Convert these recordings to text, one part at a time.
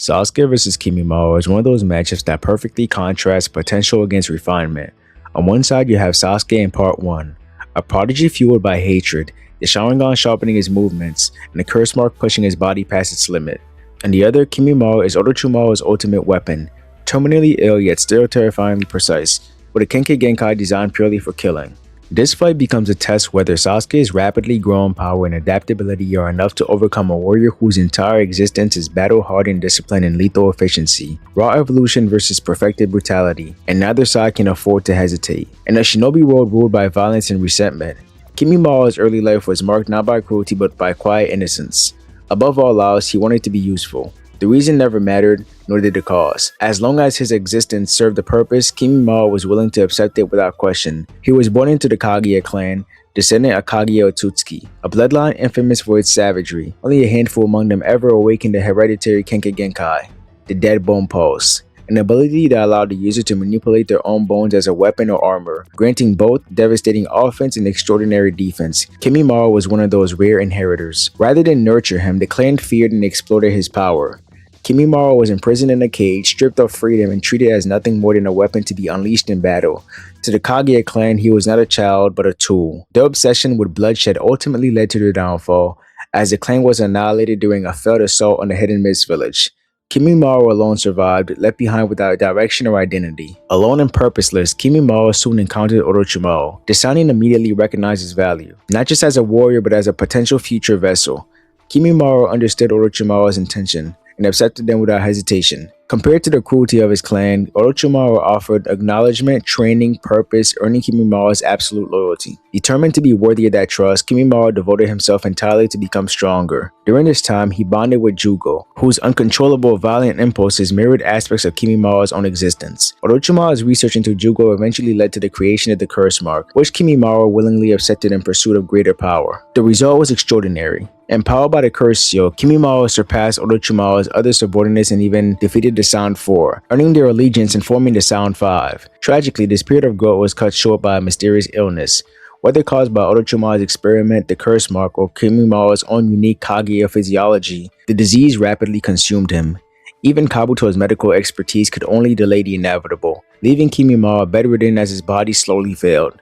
Sasuke vs Kimimaro is one of those matchups that perfectly contrasts potential against refinement. On one side, you have Sasuke in Part 1, a prodigy fueled by hatred, the Sharingan sharpening his movements, and the curse mark pushing his body past its limit. On the other, Kimimaro is Orochimaru's ultimate weapon, terminally ill yet still terrifyingly precise, with a Kekkei Genkai designed purely for killing. This fight becomes a test whether Sasuke's rapidly growing power and adaptability are enough to overcome a warrior whose entire existence is battle-hardened discipline and lethal efficiency, raw evolution versus perfected brutality, and neither side can afford to hesitate. In a shinobi world ruled by violence and resentment, Kimimaro's early life was marked not by cruelty but by quiet innocence. Above all else, he wanted to be useful. The reason never mattered, nor did the cause. As long as his existence served a purpose, Kimimaro was willing to accept it without question. He was born into the Kaguya clan, descendant of Kaguya Otsutsuki, a bloodline infamous for its savagery. Only a handful among them ever awakened the hereditary Kekkei Genkai, the Dead Bone Pulse, an ability that allowed the user to manipulate their own bones as a weapon or armor, granting both devastating offense and extraordinary defense. Kimimaro was one of those rare inheritors. Rather than nurture him, the clan feared and exploited his power. Kimimaro was imprisoned in a cage, stripped of freedom, and treated as nothing more than a weapon to be unleashed in battle. To the Kaguya clan, he was not a child, but a tool. Their obsession with bloodshed ultimately led to their downfall, as the clan was annihilated during a failed assault on the Hidden Mist village. Kimimaro alone survived, left behind without direction or identity. Alone and purposeless, Kimimaro soon encountered Orochimaru. The Sannin immediately recognized his value, not just as a warrior but as a potential future vessel. Kimimaro understood Orochimaru's intention and accepted them without hesitation. Compared to the cruelty of his clan, Orochimaru offered acknowledgement, training, purpose, earning Kimimaro's absolute loyalty. Determined to be worthy of that trust, Kimimaro devoted himself entirely to become stronger. During this time, he bonded with Jugo, whose uncontrollable violent impulses mirrored aspects of Kimimaro's own existence. Orochimaru's research into Jugo eventually led to the creation of the curse mark, which Kimimaro willingly accepted in pursuit of greater power. The result was extraordinary. Empowered by the curse seal, Kimimaro surpassed Orochimaru's other subordinates and even defeated the Sound Four, earning their allegiance and forming the Sound Five. Tragically, this period of growth was cut short by a mysterious illness. Whether caused by Orochimaru's experiment, the curse mark, or Kimimaro's own unique Kaguya physiology, the disease rapidly consumed him. Even Kabuto's medical expertise could only delay the inevitable, leaving Kimimaro bedridden as his body slowly failed.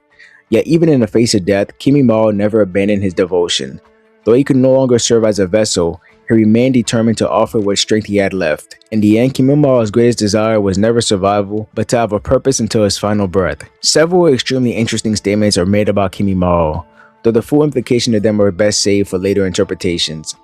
Yet even in the face of death, Kimimaro never abandoned his devotion. Though he could no longer serve as a vessel, he remained determined to offer what strength he had left. In the end, Kimimaro's greatest desire was never survival, but to have a purpose until his final breath. Several extremely interesting statements are made about Kimimaro, though the full implication of them are best saved for later interpretations.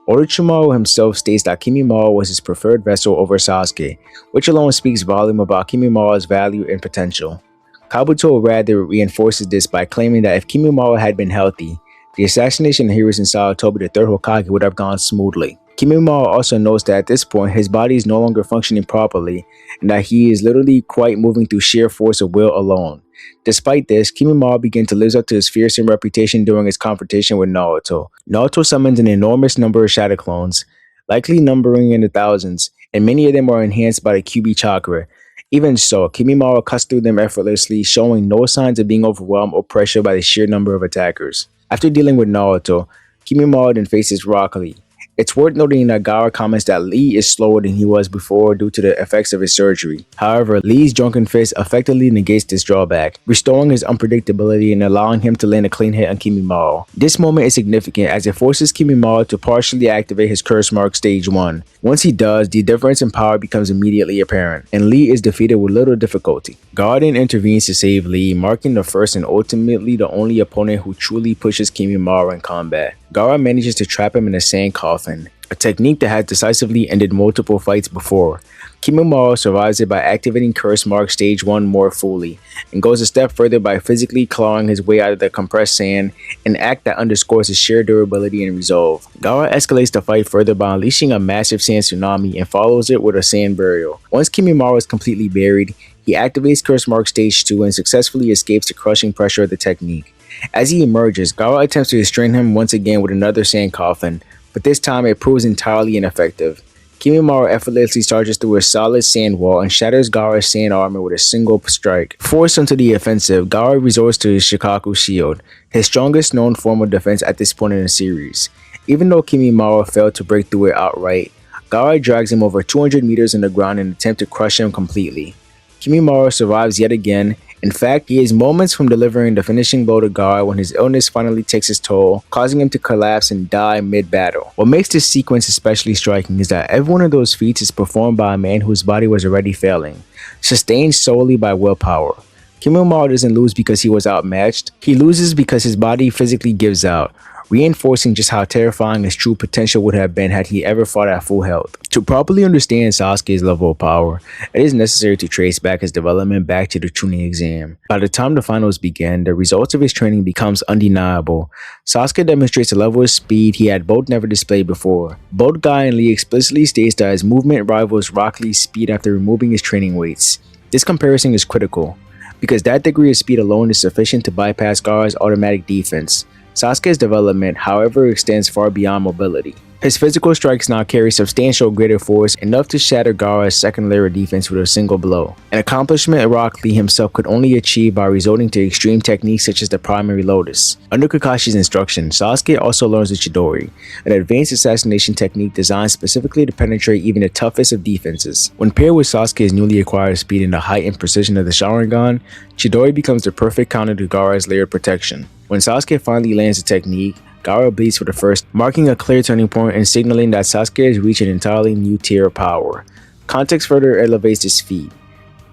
Orochimaru himself states that Kimimaro was his preferred vessel over Sasuke, which alone speaks volume about Kimimaro's value and potential. Kabuto rather reinforces this by claiming that if Kimimaro had been healthy, the assassination of Hiruzen Sarutobi, the third Hokage, would have gone smoothly. Kimimaro also notes that at this point, his body is no longer functioning properly, and that he is literally quite moving through sheer force of will alone. Despite this, Kimimaro began to live up to his fearsome reputation during his confrontation with Naruto. Naruto summons an enormous number of shadow clones, likely numbering in the thousands, and many of them are enhanced by the Kyuubi chakra. Even so, Kimimaro cuts through them effortlessly, showing no signs of being overwhelmed or pressured by the sheer number of attackers. After dealing with Naruto, Kimimaro then faces Rock Lee. It's worth noting that Gaara comments that Lee is slower than he was before due to the effects of his surgery. However, Lee's drunken fist effectively negates this drawback, restoring his unpredictability and allowing him to land a clean hit on Kimimaro. This moment is significant as it forces Kimimaro to partially activate his curse mark stage 1. Once he does, the difference in power becomes immediately apparent, and Lee is defeated with little difficulty. Gaara then intervenes to save Lee, marking the first and ultimately the only opponent who truly pushes Kimimaro in combat. Gaara manages to trap him in a sand coffin, a technique that has decisively ended multiple fights before. Kimimaro survives it by activating Curse Mark Stage 1 more fully, and goes a step further by physically clawing his way out of the compressed sand, an act that underscores his sheer durability and resolve. Gaara escalates the fight further by unleashing a massive sand tsunami and follows it with a sand burial. Once Kimimaro is completely buried, he activates Curse Mark Stage 2 and successfully escapes the crushing pressure of the technique. As he emerges, Gaara attempts to restrain him once again with another sand coffin, but this time it proves entirely ineffective. Kimimaro effortlessly charges through a solid sand wall and shatters Gaara's sand armor with a single strike. Forced onto the offensive, Gaara resorts to his Shikaku shield, his strongest known form of defense at this point in the series. Even though Kimimaro failed to break through it outright, Gaara drags him over 200 meters in the ground in an attempt to crush him completely. Kimimaro survives yet again. In fact, he is moments from delivering the finishing blow to Gaara when his illness finally takes its toll, causing him to collapse and die mid-battle. What makes this sequence especially striking is that every one of those feats is performed by a man whose body was already failing, sustained solely by willpower. Kimimaro doesn't lose because he was outmatched, he loses because his body physically gives out, reinforcing just how terrifying his true potential would have been had he ever fought at full health. To properly understand Sasuke's level of power, it is necessary to trace back his development back to the Chunin exam. By the time the finals begin, the results of his training becomes undeniable. Sasuke demonstrates a level of speed he had both never displayed before. Both Guy and Lee explicitly states that his movement rivals Rock Lee's speed after removing his training weights. This comparison is critical, because that degree of speed alone is sufficient to bypass Gaara's automatic defense. Sasuke's development, however, extends far beyond mobility. His physical strikes now carry substantial greater force, enough to shatter Gaara's second layer of defense with a single blow, an accomplishment Rock Lee himself could only achieve by resorting to extreme techniques such as the primary lotus. Under Kakashi's instruction, Sasuke also learns the Chidori, an advanced assassination technique designed specifically to penetrate even the toughest of defenses. When paired with Sasuke's newly acquired speed and the height and precision of the Sharingan, Chidori becomes the perfect counter to Gaara's layered protection. When Sasuke finally lands the technique, Gaara bleeds for the first, marking a clear turning point and signaling that Sasuke has reached an entirely new tier of power. Context further elevates this feat.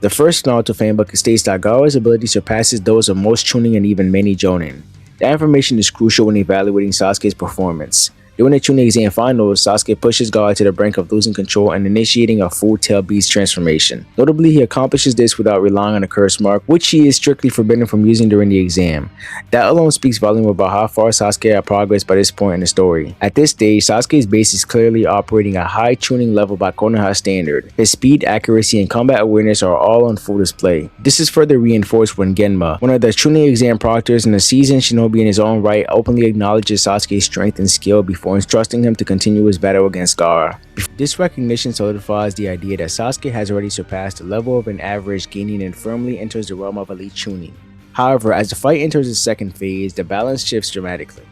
The first Naruto fanbook states that Gaara's ability surpasses those of most Chunin and even many Jonin. That information is crucial when evaluating Sasuke's performance. During the Chunin exam finals, Sasuke pushes Gaara to the brink of losing control and initiating a full tail beast transformation. Notably, he accomplishes this without relying on a curse mark, which he is strictly forbidden from using during the exam. That alone speaks volume about how far Sasuke had progressed by this point in the story. At this stage, Sasuke's base is clearly operating at high Chunin level by Konoha standard. His speed, accuracy, and combat awareness are all on full display. This is further reinforced when Genma, one of the Chunin exam proctors and a seasoned shinobi in his own right, openly acknowledges Sasuke's strength and skill before entrusting him to continue his battle against Gaara. This recognition solidifies the idea that Sasuke has already surpassed the level of an average genin and firmly enters the realm of elite Chunin. However, as the fight enters its second phase, the balance shifts dramatically.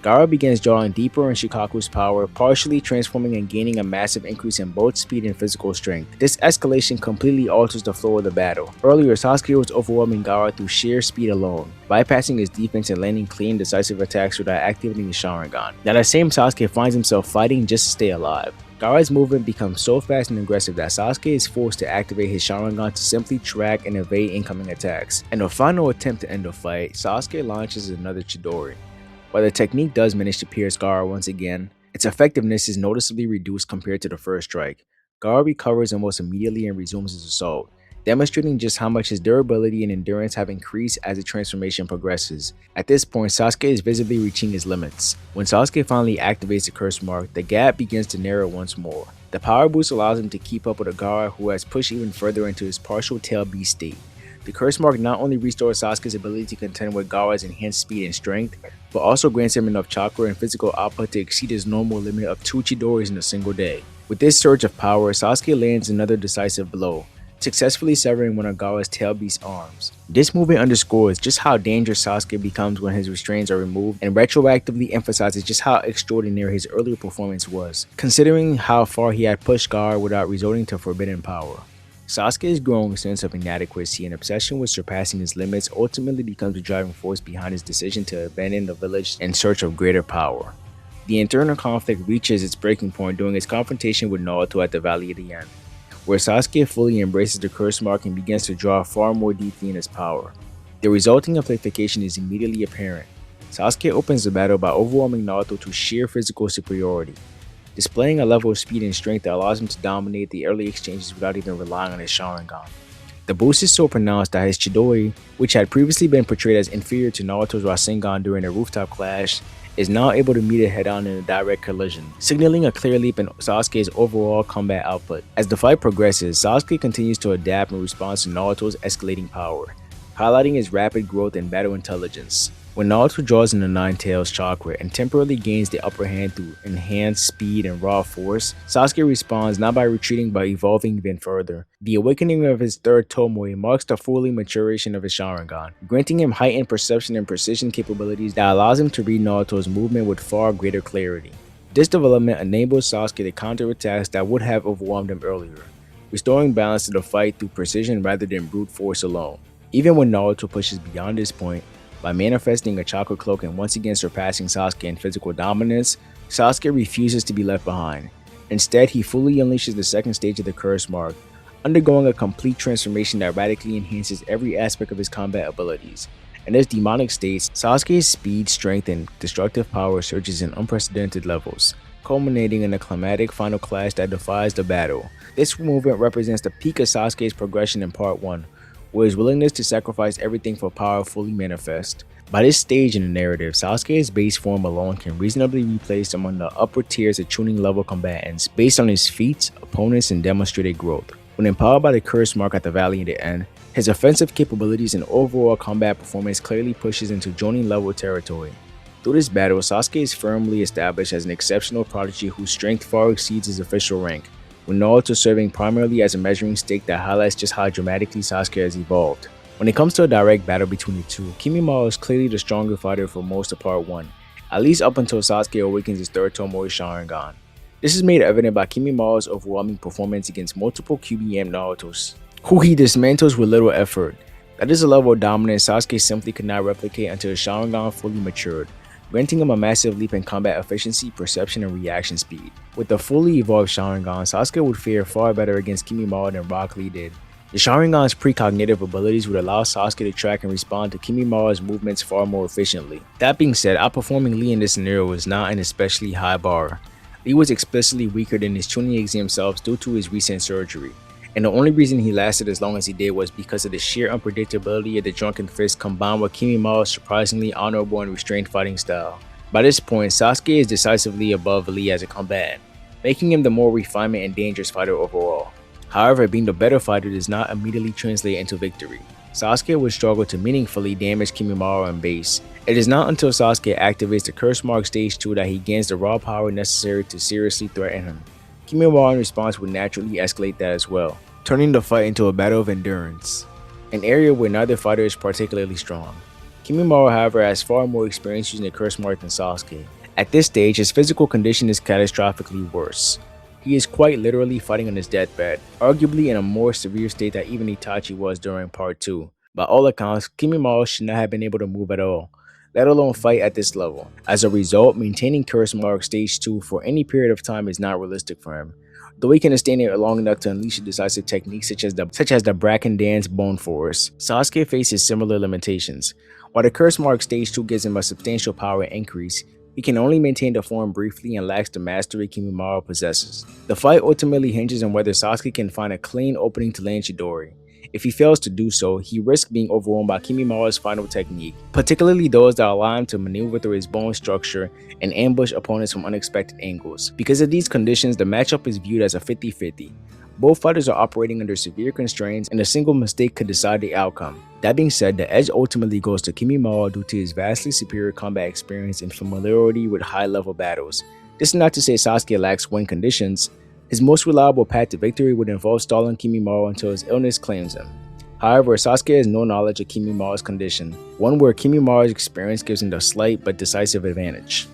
Gaara begins drawing deeper on Shikaku's power, partially transforming and gaining a massive increase in both speed and physical strength. This escalation completely alters the flow of the battle. Earlier, Sasuke was overwhelming Gaara through sheer speed alone, bypassing his defense and landing clean, decisive attacks without activating his Sharingan. Now, the same Sasuke finds himself fighting just to stay alive. Gaara's movement becomes so fast and aggressive that Sasuke is forced to activate his Sharingan to simply track and evade incoming attacks. In a final attempt to end the fight, Sasuke launches another Chidori. While the technique does manage to pierce Gaara once again, its effectiveness is noticeably reduced compared to the first strike. Gaara recovers almost immediately and resumes his assault, demonstrating just how much his durability and endurance have increased as the transformation progresses. At this point, Sasuke is visibly reaching his limits. When Sasuke finally activates the curse mark, the gap begins to narrow once more. The power boost allows him to keep up with a Gaara who has pushed even further into his partial tail beast state. The curse mark not only restores Sasuke's ability to contend with Gaara's enhanced speed and strength, but also grants him enough chakra and physical output to exceed his normal limit of 2 Chidoris in a single day. With this surge of power, Sasuke lands another decisive blow, successfully severing one of Gaara's tail beast arms. This movement underscores just how dangerous Sasuke becomes when his restraints are removed and retroactively emphasizes just how extraordinary his earlier performance was, considering how far he had pushed Gaara without resorting to forbidden power. Sasuke's growing sense of inadequacy and obsession with surpassing his limits ultimately becomes the driving force behind his decision to abandon the village in search of greater power. The internal conflict reaches its breaking point during his confrontation with Naruto at the Valley of the End, where Sasuke fully embraces the curse mark and begins to draw far more deeply in his power. The resulting amplification is immediately apparent. Sasuke opens the battle by overwhelming Naruto to sheer physical superiority, displaying a level of speed and strength that allows him to dominate the early exchanges without even relying on his Sharingan. The boost is so pronounced that his Chidori, which had previously been portrayed as inferior to Naruto's Rasengan during a rooftop clash, is now able to meet it head-on in a direct collision, signaling a clear leap in Sasuke's overall combat output. As the fight progresses, Sasuke continues to adapt in response to Naruto's escalating power, highlighting his rapid growth in battle intelligence. When Naruto draws in the Nine Tails chakra and temporarily gains the upper hand through enhanced speed and raw force, Sasuke responds not by retreating but evolving even further. The awakening of his third Tomoe marks the fully maturation of his Sharingan, granting him heightened perception and precision capabilities that allows him to read Naruto's movement with far greater clarity. This development enables Sasuke to counter attacks that would have overwhelmed him earlier, restoring balance to the fight through precision rather than brute force alone. Even when Naruto pushes beyond this point, by manifesting a chakra cloak and once again surpassing Sasuke in physical dominance, Sasuke refuses to be left behind. Instead, he fully unleashes the second stage of the curse mark, undergoing a complete transformation that radically enhances every aspect of his combat abilities. In this demonic state, Sasuke's speed, strength, and destructive power surges in unprecedented levels, culminating in a climatic final clash that defies the battle. This movement represents the peak of Sasuke's progression in Part 1, where his willingness to sacrifice everything for power fully manifests. By this stage in the narrative, Sasuke's base form alone can reasonably be placed among the upper tiers of tuning level combatants based on his feats, opponents, and demonstrated growth. When empowered by the curse mark at the Valiant End, his offensive capabilities and overall combat performance clearly pushes into joining level territory. Through this battle, Sasuke is firmly established as an exceptional prodigy whose strength far exceeds his official rank, with Naruto serving primarily as a measuring stick that highlights just how dramatically Sasuke has evolved. When it comes to a direct battle between the two, Kimimaro is clearly the stronger fighter for most of Part 1, at least up until Sasuke awakens his third Tomoe Sharingan. This is made evident by Kimimaro's overwhelming performance against multiple QBM Narutos, who he dismantles with little effort. That is a level of dominance Sasuke simply could not replicate until his Sharingan fully matured, granting him a massive leap in combat efficiency, perception, and reaction speed. With the fully evolved Sharingan, Sasuke would fare far better against Kimimaro than Rock Lee did. The Sharingan's precognitive abilities would allow Sasuke to track and respond to Kimimaro's movements far more efficiently. That being said, outperforming Lee in this scenario was not an especially high bar. Lee was explicitly weaker than his Chunin exam selves due to his recent surgery, and the only reason he lasted as long as he did was because of the sheer unpredictability of the Drunken Fist combined with Kimimaro's surprisingly honorable and restrained fighting style. By this point, Sasuke is decisively above Lee as a combatant, making him the more refinement and dangerous fighter overall. However, being the better fighter does not immediately translate into victory. Sasuke would struggle to meaningfully damage Kimimaro in base. It is not until Sasuke activates the Curse Mark Stage 2 that he gains the raw power necessary to seriously threaten him. Kimimaro in response would naturally escalate that as well, turning the fight into a battle of endurance, an area where neither fighter is particularly strong. Kimimaro, however, has far more experience using the Curse Mark than Sasuke. At this stage, his physical condition is catastrophically worse. He is quite literally fighting on his deathbed, arguably in a more severe state than even Itachi was during Part 2. By all accounts, Kimimaro should not have been able to move at all, let alone fight at this level. As a result, maintaining Curse Mark Stage 2 for any period of time is not realistic for him, though he can sustain it long enough to unleash a decisive technique such as the Bracken Dance Bone Force. Sasuke faces similar limitations. While the Curse Mark Stage 2 gives him a substantial power increase, he can only maintain the form briefly and lacks the mastery Kimimaro possesses. The fight ultimately hinges on whether Sasuke can find a clean opening to land Chidori. If he fails to do so, he risks being overwhelmed by Kimimaro's final technique, particularly those that allow him to maneuver through his bone structure and ambush opponents from unexpected angles. Because of these conditions, the matchup is viewed as a 50-50. Both fighters are operating under severe constraints, and a single mistake could decide the outcome. That being said, the edge ultimately goes to Kimimaro due to his vastly superior combat experience and familiarity with high-level battles. This is not to say Sasuke lacks win conditions. His most reliable path to victory would involve stalling Kimimaro until his illness claims him. However, Sasuke has no knowledge of Kimimaro's condition, one where Kimimaro's experience gives him the slight but decisive advantage.